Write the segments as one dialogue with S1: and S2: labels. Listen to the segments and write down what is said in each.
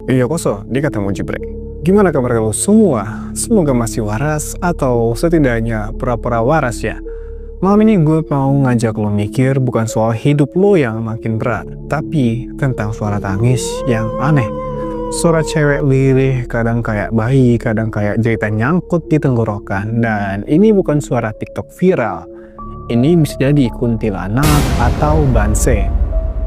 S1: Iya koso, dia kata Mujibre. Gimana kabar lo semua? Semoga masih waras atau setidaknya pura-pura waras ya. Malam ini gue mau ngajak lo mikir bukan soal hidup lo yang makin berat, tapi tentang suara tangis yang aneh. Suara cewek lirih, kadang kayak bayi, kadang kayak cerita nyangkut di tenggorokan. Dan ini bukan suara TikTok viral. Ini bisa jadi kuntilanak atau banse.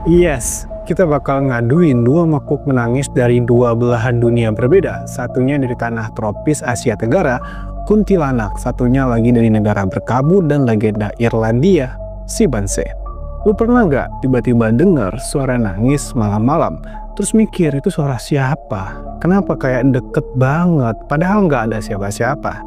S1: Yes, kita bakal ngaduin dua makhluk menangis dari dua belahan dunia berbeda. Satunya dari tanah tropis Asia Tenggara, kuntilanak. Satunya lagi dari negara berkabut dan legenda Irlandia, si banse. Lu pernah nggak tiba-tiba dengar suara nangis malam-malam? Terus mikir itu suara siapa? Kenapa kayak deket banget? Padahal nggak ada siapa-siapa.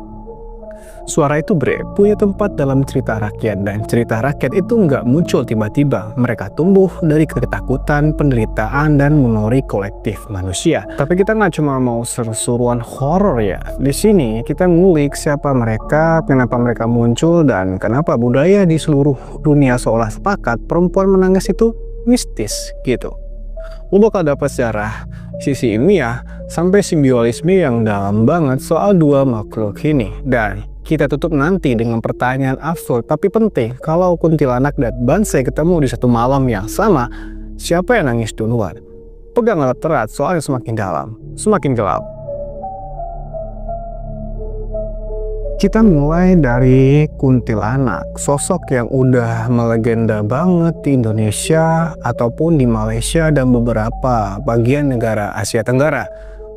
S1: Suara itu punya tempat dalam cerita rakyat, dan cerita rakyat itu nggak muncul tiba-tiba. Mereka tumbuh dari ketakutan, penderitaan, dan memori kolektif manusia. Tapi kita nggak cuma mau seru-seruan horor ya. Di sini kita ngulik siapa mereka, kenapa mereka muncul, dan kenapa budaya di seluruh dunia seolah sepakat perempuan menangis itu mistis gitu. Lo bakal dapat sejarah, sisi ilmiah, sampai simbiolisme yang dalam banget soal dua makhluk ini. Dan kita tutup nanti dengan pertanyaan absurd tapi penting. Kalau kuntilanak dan banse ketemu di satu malam yang sama, siapa yang nangis duluan? Pegang erat-erat soalnya semakin dalam, semakin gelap. Kita mulai dari kuntilanak, sosok yang udah melegenda banget di Indonesia ataupun di Malaysia dan beberapa bagian negara Asia Tenggara.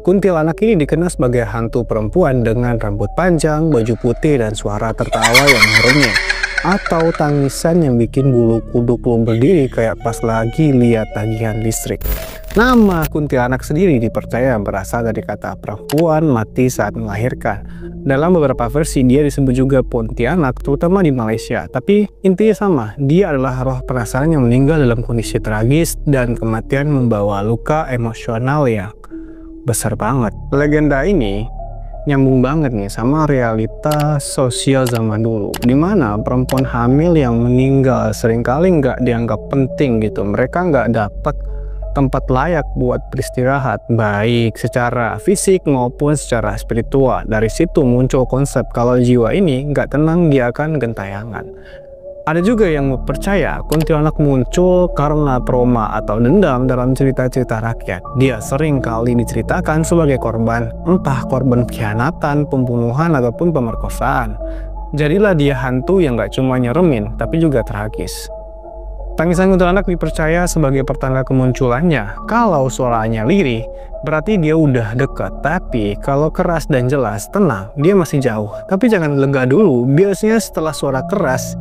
S1: Kuntilanak ini dikenal sebagai hantu perempuan dengan rambut panjang, baju putih, dan suara tertawa yang merengek. Atau tangisan yang bikin bulu kuduk lo berdiri kayak pas lagi lihat tagihan listrik. Nama kuntilanak sendiri dipercaya berasal dari kata perempuan mati saat melahirkan. Dalam beberapa versi dia disebut juga Pontianak, terutama di Malaysia. Tapi intinya sama, dia adalah roh penasaran yang meninggal dalam kondisi tragis dan kematian membawa luka emosional yang besar banget. Legenda ini nyambung banget nih sama realita sosial zaman dulu, dimana perempuan hamil yang meninggal seringkali nggak dianggap penting gitu. Mereka nggak dapat tempat layak buat beristirahat, baik secara fisik maupun secara spiritual. Dari situ muncul konsep kalau jiwa ini nggak tenang dia akan gentayangan. Ada juga yang percaya kuntilanak muncul karena trauma atau dendam dalam cerita-cerita rakyat. Dia sering kali diceritakan sebagai korban, entah korban pengkhianatan, pembunuhan, ataupun pemerkosaan. Jadilah dia hantu yang gak cuma nyeremin, tapi juga tragis. Tangisan kuntilanak dipercaya sebagai pertanda kemunculannya. Kalau suaranya lirih, berarti dia udah dekat. Tapi kalau keras dan jelas, tenang, dia masih jauh. Tapi jangan lega dulu, biasanya setelah suara keras,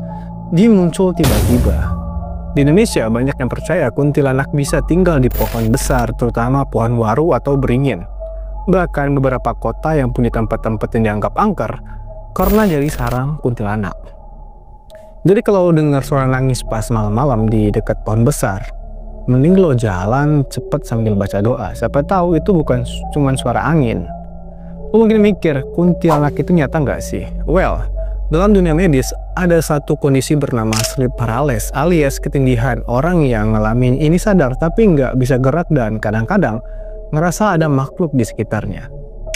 S1: dia muncul tiba-tiba. Di Indonesia banyak yang percaya kuntilanak bisa tinggal di pohon besar, terutama pohon waru atau beringin. Bahkan beberapa kota yang punya tempat-tempat yang dianggap angker karena jadi sarang kuntilanak. Jadi kalau lo dengar suara nangis pas malam-malam di dekat pohon besar, mending lo jalan cepet sambil baca doa. Siapa tahu itu bukan cuma suara angin. Lo mungkin mikir, kuntilanak itu nyata nggak sih? Well, dalam dunia medis, ada satu kondisi bernama sleep paralysis alias ketindihan. Orang yang ngalamin ini sadar tapi nggak bisa gerak dan kadang-kadang ngerasa ada makhluk di sekitarnya.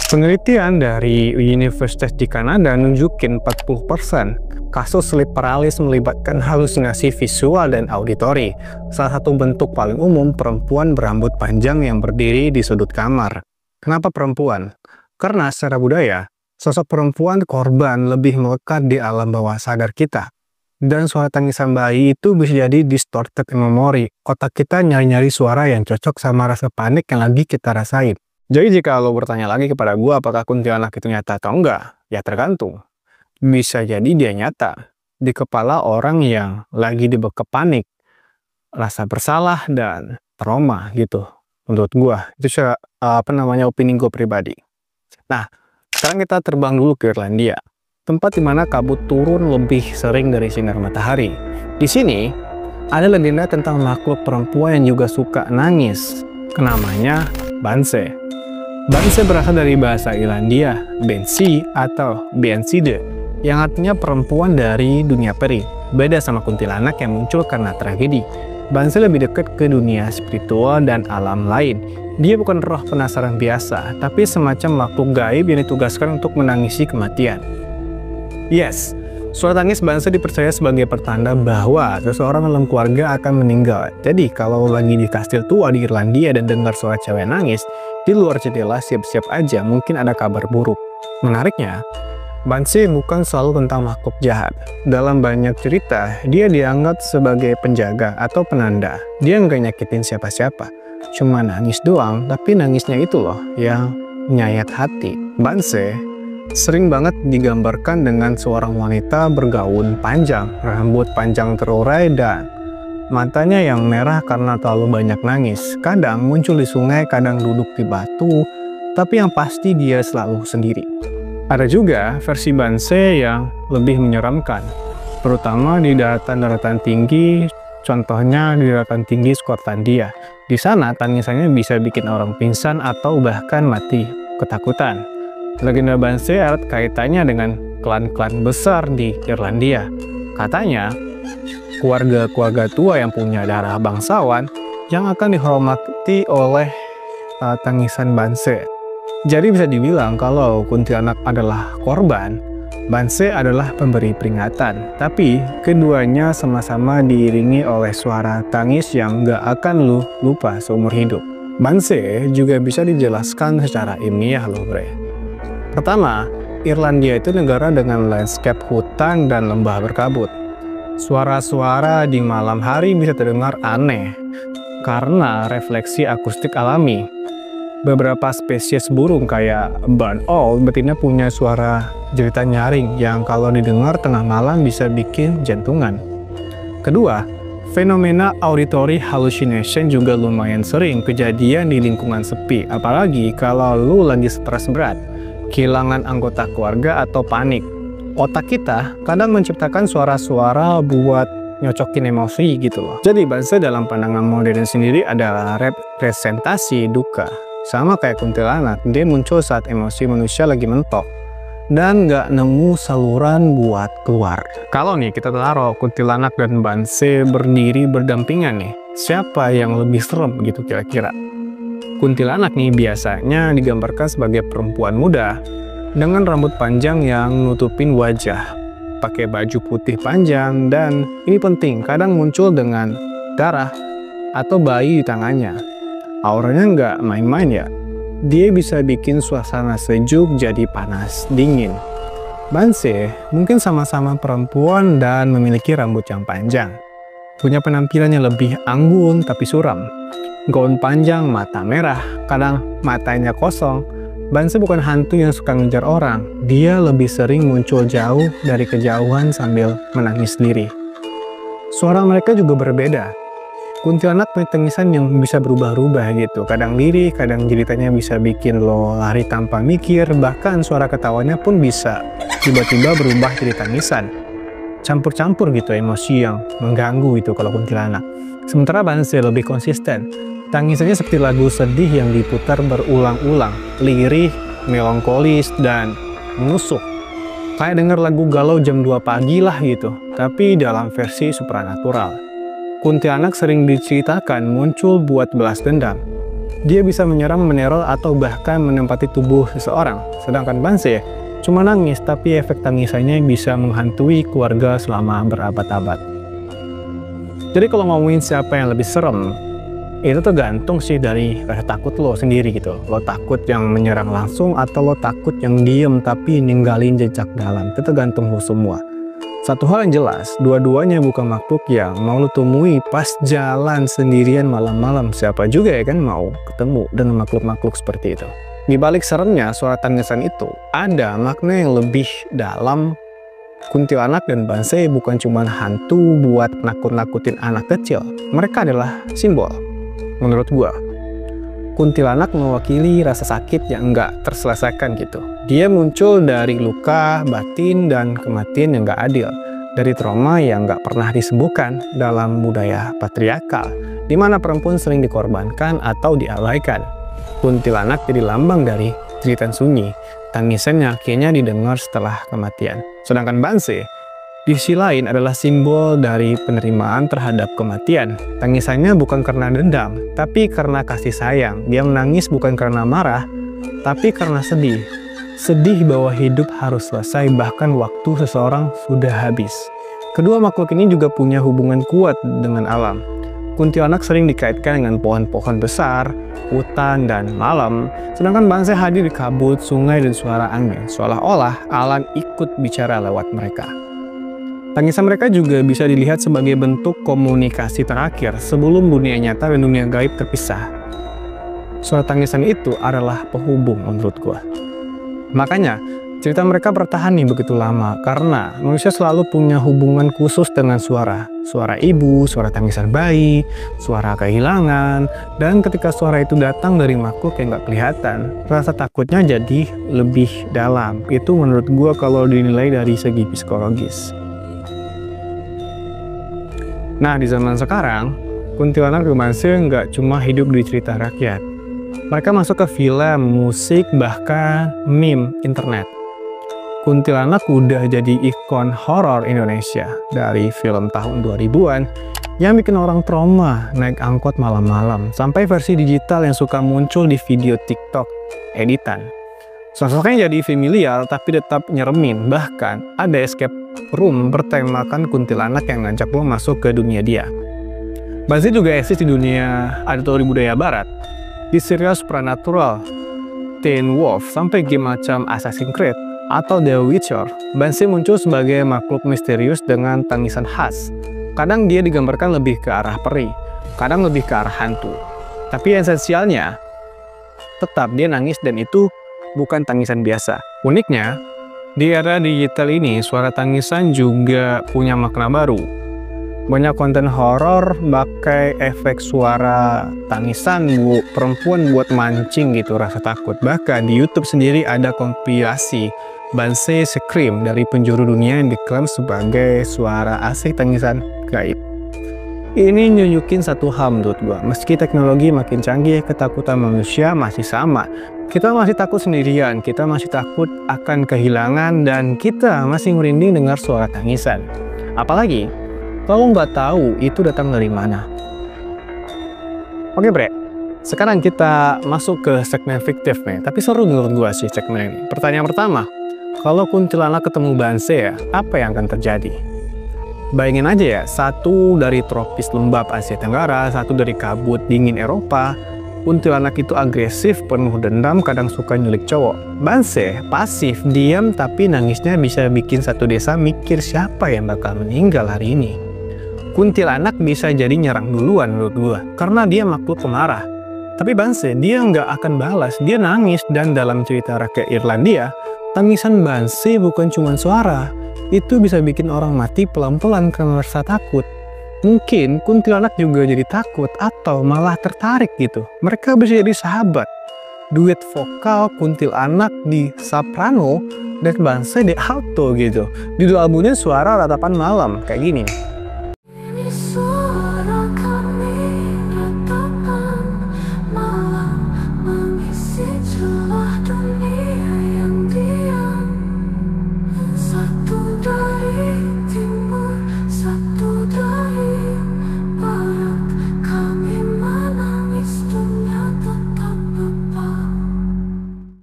S1: Penelitian dari Universitas di Kanada nunjukin 40% kasus sleep paralysis melibatkan halusinasi visual dan auditori. Salah satu bentuk paling umum perempuan berambut panjang yang berdiri di sudut kamar. Kenapa perempuan? Karena secara budaya, sosok perempuan korban lebih melekat di alam bawah sadar kita. Dan suara tangisan bayi itu bisa jadi distorted memory. Otak kita nyari-nyari suara yang cocok sama rasa panik yang lagi kita rasain. Jadi jika lo bertanya lagi kepada gue apakah kuntilanak itu nyata atau enggak, ya tergantung. Bisa jadi dia nyata di kepala orang yang lagi dibekap panik, rasa bersalah dan trauma gitu. Menurut gue itu opini gue pribadi. Nah, sekarang kita terbang dulu ke Irlandia, tempat dimana kabut turun lebih sering dari sinar matahari. Di sini ada legenda tentang makhluk perempuan yang juga suka nangis. Namanya banse. Banse berasal dari bahasa Irlandia, Banshee atau Banside, yang artinya perempuan dari dunia peri. Beda sama kuntilanak yang muncul karena tragedi. Banse lebih dekat ke dunia spiritual dan alam lain. Dia bukan roh penasaran biasa, tapi semacam makhluk gaib yang ditugaskan untuk menangisi kematian. Yes, suara tangis Banse dipercaya sebagai pertanda bahwa seseorang dalam keluarga akan meninggal. Jadi kalau lagi di kastil tua di Irlandia dan dengar suara cewek nangis, di luar jendela siap-siap aja mungkin ada kabar buruk. Menariknya, Banse bukan selalu tentang makhluk jahat. Dalam banyak cerita, dia dianggap sebagai penjaga atau penanda. Dia nggak nyakitin siapa-siapa. Cuma nangis doang, tapi nangisnya itu loh yang menyayat hati. Banse sering banget digambarkan dengan seorang wanita bergaun panjang, rambut panjang terurai, dan matanya yang merah karena terlalu banyak nangis. Kadang muncul di sungai, kadang duduk di batu, tapi yang pasti dia selalu sendiri. Ada juga versi Banse yang lebih menyeramkan, terutama di daratan-daratan tinggi, contohnya di daratan tinggi Skotlandia. Di sana tangisannya bisa bikin orang pingsan atau bahkan mati ketakutan. Legenda Banse erat kaitannya dengan klan-klan besar di Irlandia. Katanya, keluarga-keluarga tua yang punya darah bangsawan yang akan dihormati oleh tangisan Banse. Jadi bisa dibilang kalau kuntilanak adalah korban, Banse adalah pemberi peringatan. Tapi keduanya sama-sama diiringi oleh suara tangis yang gak akan lu lupa seumur hidup. Banse juga bisa dijelaskan secara ilmiah loh bre. Pertama, Irlandia itu negara dengan landscape hutan dan lembah berkabut. Suara-suara di malam hari bisa terdengar aneh karena refleksi akustik alami. Beberapa spesies burung kayak barn owl betina punya suara jeritan nyaring yang kalau didengar tengah malam bisa bikin jantungan. Kedua, fenomena auditory hallucination juga lumayan sering kejadian di lingkungan sepi, apalagi kalau lu lagi stres berat, kehilangan anggota keluarga atau panik. Otak kita kadang menciptakan suara-suara buat nyocokin emosi gitu loh. Jadi Banse dalam pandangan modern sendiri adalah representasi duka. Sama kayak kuntilanak, dia muncul saat emosi manusia lagi mentok dan nggak nemu saluran buat keluar. Kalau nih kita taruh kuntilanak dan Banse berdiri berdampingan nih, siapa yang lebih serem gitu kira-kira? Kuntilanak nih biasanya digambarkan sebagai perempuan muda dengan rambut panjang yang nutupin wajah, pakai baju putih panjang, dan ini penting, kadang muncul dengan darah atau bayi di tangannya. Auranya nggak main-main ya. Dia bisa bikin suasana sejuk jadi panas, dingin. Banse mungkin sama-sama perempuan dan memiliki rambut yang panjang. Punya penampilan yang lebih anggun tapi suram. Gaun panjang, mata merah, kadang matanya kosong. Banse bukan hantu yang suka ngejar orang. Dia lebih sering muncul jauh dari kejauhan sambil menangis sendiri. Suara mereka juga berbeda. Kuntilanak punya tangisan yang bisa berubah-ubah gitu. Kadang lirih, kadang jeritanya bisa bikin lo lari tanpa mikir. Bahkan suara ketawanya pun bisa tiba-tiba berubah jadi tangisan. Campur-campur gitu emosi yang mengganggu itu kalau kuntilanak. Sementara Banse lebih konsisten. Tangisannya seperti lagu sedih yang diputar berulang-ulang. Lirih, melankolis, dan menusuk. Kayak denger lagu galau jam 2 pagi lah gitu. Tapi dalam versi supranatural. Kuntilanak sering diceritakan muncul buat balas dendam. Dia bisa menyerang, meneror, atau bahkan menempati tubuh seseorang. Sedangkan Banse cuma nangis, tapi efek tangisannya bisa menghantui keluarga selama berabad-abad. Jadi kalau ngomongin siapa yang lebih serem, itu tergantung sih dari rasa takut lo sendiri gitu. Lo takut yang menyerang langsung atau lo takut yang diem tapi ninggalin jejak dalam. Itu tergantung lo semua. Satu hal yang jelas, dua-duanya bukan makhluk yang mau lo temui pas jalan sendirian malam-malam. Siapa juga ya kan mau ketemu dengan makhluk-makhluk seperti itu. Di balik seremnya suara tangisan itu, ada makna yang lebih dalam. Kuntilanak dan Banse bukan cuma hantu buat nakut-nakutin anak kecil. Mereka adalah simbol. Menurut gua, kuntilanak mewakili rasa sakit yang nggak terselesaikan gitu. Dia muncul dari luka batin dan kematian yang nggak adil, dari trauma yang nggak pernah disembuhkan dalam budaya patriarkal, di mana perempuan sering dikorbankan atau diabaikan. Kuntilanak jadi lambang dari jeritan sunyi, tangisan yang akhirnya didengar setelah kematian. Sedangkan Banse Di sisi lain adalah simbol dari penerimaan terhadap kematian. Tangisannya bukan karena dendam, tapi karena kasih sayang. Dia menangis bukan karena marah, tapi karena sedih. Sedih bahwa hidup harus selesai bahkan waktu seseorang sudah habis. Kedua makhluk ini juga punya hubungan kuat dengan alam. Kuntilanak sering dikaitkan dengan pohon-pohon besar, hutan, dan malam, sedangkan Banse hadir di kabut, sungai, dan suara angin, seolah-olah alam ikut bicara lewat mereka. Tangisan mereka juga bisa dilihat sebagai bentuk komunikasi terakhir sebelum dunia nyata dan dunia gaib terpisah. Suara tangisan itu adalah penghubung menurut gua. Makanya, cerita mereka bertahan nih begitu lama karena manusia selalu punya hubungan khusus dengan suara. Suara ibu, suara tangisan bayi, suara kehilangan, dan ketika suara itu datang dari makhluk yang gak kelihatan, rasa takutnya jadi lebih dalam. Itu menurut gua kalau dinilai dari segi psikologis. Nah, di zaman sekarang, kuntilanak dan Banse nggak cuma hidup di cerita rakyat. Mereka masuk ke film, musik, bahkan meme internet. Kuntilanak udah jadi ikon horor Indonesia dari film tahun 2000-an yang bikin orang trauma naik angkot malam-malam, sampai versi digital yang suka muncul di video TikTok editan. Sosoknya jadi familiar tapi tetap nyeremin, bahkan ada escape room bertemakan kuntilanak yang ngajak lo masuk ke dunia dia. Banse juga eksis di dunia adaptasi budaya barat. Di serial Supernatural, Teen Wolf, sampai game macam Assassin's Creed atau The Witcher, Banse muncul sebagai makhluk misterius dengan tangisan khas. Kadang dia digambarkan lebih ke arah peri, kadang lebih ke arah hantu. Tapi esensialnya, tetap dia nangis dan itu bukan tangisan biasa. Uniknya, di era digital ini, suara tangisan juga punya makna baru. Banyak konten horor pakai efek suara tangisan perempuan buat mancing gitu rasa takut. Bahkan di YouTube sendiri ada kompilasi Banse Scream dari penjuru dunia yang diklaim sebagai suara asli tangisan gaib. Ini nunjukin satu hal menurut gua, meski teknologi makin canggih, ketakutan manusia masih sama. Kita masih takut sendirian, kita masih takut akan kehilangan, dan kita masih merinding dengar suara tangisan. Apalagi, kalau nggak tahu itu datang dari mana. Oke bre, sekarang kita masuk ke segmen fiktif nih, tapi seru menurut gua sih segmen ini. Pertanyaan pertama, kalau kuntilanak ketemu Banse ya, apa yang akan terjadi? Bayangin aja ya, satu dari tropis lembab Asia Tenggara, satu dari kabut dingin Eropa. Kuntilanak itu agresif, penuh dendam, kadang suka nyulik cowok. Banse pasif, diam, tapi nangisnya bisa bikin satu desa mikir siapa yang bakal meninggal hari ini. Kuntilanak bisa jadi nyerang duluan menurut gua, karena dia makhluk pemarah. Tapi Banse, dia nggak akan balas, dia nangis. Dan dalam cerita rakyat Irlandia, tangisan Banse bukan cuma suara, itu bisa bikin orang mati pelan-pelan karena rasa takut. Mungkin kuntilanak juga jadi takut atau malah tertarik gitu. Mereka bisa jadi sahabat. Duet vokal kuntilanak di soprano dan Banse di alto gitu. Judul albumnya Suara Ratapan Malam, kayak gini.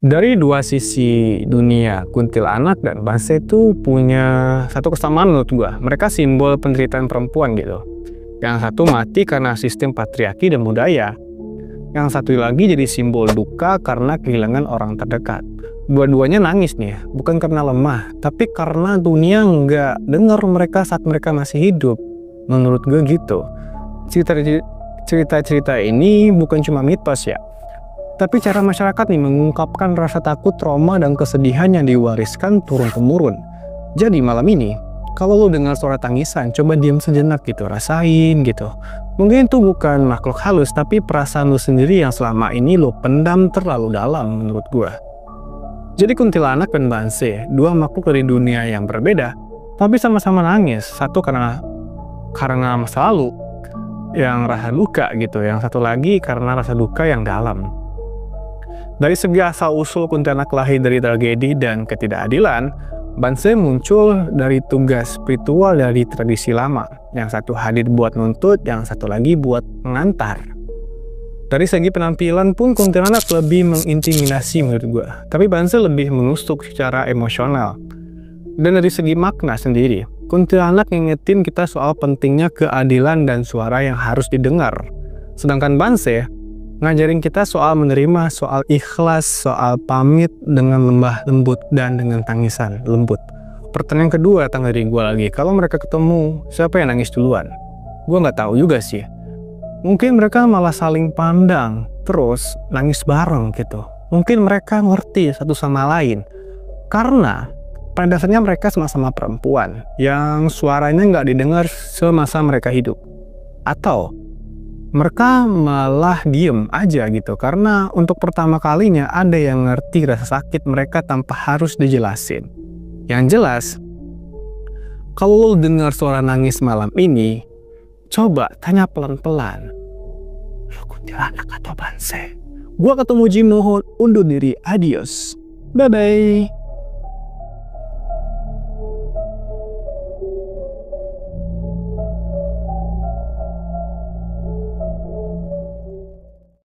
S1: Dari dua sisi dunia, kuntilanak dan Banse itu punya satu kesamaan menurut gua. Mereka simbol penderitaan perempuan gitu. Yang satu mati karena sistem patriarki dan budaya. Yang satu lagi jadi simbol duka karena kehilangan orang terdekat. Dua-duanya nangis nih, bukan karena lemah, tapi karena dunia nggak dengar mereka saat mereka masih hidup. Menurut gue gitu. Cerita-cerita ini bukan cuma mitos ya, tapi cara masyarakat nih mengungkapkan rasa takut, trauma, dan kesedihan yang diwariskan turun-temurun. Jadi malam ini, kalau lo dengar suara tangisan, coba diam sejenak gitu, rasain gitu. Mungkin itu bukan makhluk halus, tapi perasaan lo sendiri yang selama ini lo pendam terlalu dalam menurut gua. Jadi kuntilanak dan Banse, dua makhluk dari dunia yang berbeda, tapi sama-sama nangis. Satu karena masa lalu, yang rasa luka gitu. Yang satu lagi karena rasa duka yang dalam. Dari segi asal-usul kuntilanak lahir dari tragedi dan ketidakadilan, Banse muncul dari tugas spiritual dari tradisi lama. Yang satu hadir buat nuntut, yang satu lagi buat mengantar. Dari segi penampilan pun kuntilanak lebih mengintimidasi menurut gue. Tapi Banse lebih menusuk secara emosional. Dan dari segi makna sendiri, kuntilanak ngingetin kita soal pentingnya keadilan dan suara yang harus didengar. Sedangkan Banse ngajarin kita soal menerima, soal ikhlas, soal pamit dengan lembah lembut dan dengan tangisan lembut. Pertanyaan kedua datang dari gue lagi, kalau mereka ketemu, siapa yang nangis duluan? Gue nggak tahu juga sih. Mungkin mereka malah saling pandang, terus nangis bareng gitu. Mungkin mereka ngerti satu sama lain. Karena pada dasarnya mereka sama-sama perempuan yang suaranya nggak didengar semasa mereka hidup. Atau mereka malah diem aja gitu, karena untuk pertama kalinya ada yang ngerti rasa sakit mereka tanpa harus dijelasin. Yang jelas, kalau lo dengar suara nangis malam ini, coba tanya pelan-pelan, lo kuntilanak atau Banse? Gua ketemu Jim Nuhun, undur diri, adios, bye-bye.